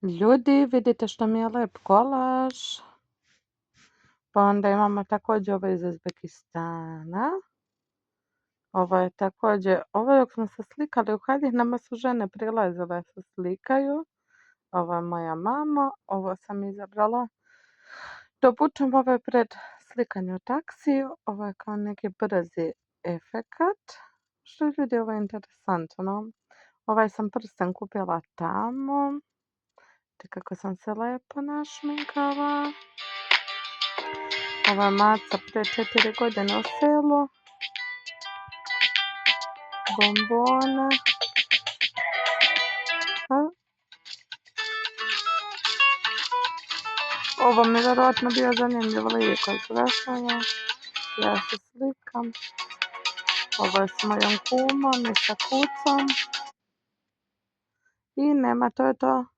Ljudi, vidite što mi je lep kolaž. Pa onda imamo također ovo iz Uzbekistana. Ovo je također, ovo dok smo se slikali u haljinama su žene prilazile se slikaju. Ovo je moja mama, ovo sam izabrala. Dobučem, ovo je pred slikanje u taksiju, ovo je kao neki brzi efekat. Što ljudi, ovo je interesantno. Ovaj sam prsten kupila tamo. Kako sam se lepo našminkala. Ova maca prije 4 godine u selu. Bombone. Ovo mi je vjerojatno bio zanimljiv lik od Zrešava. Ja se slikam. Ovo je s mojom kumom i sa kucom. I nema, to je to.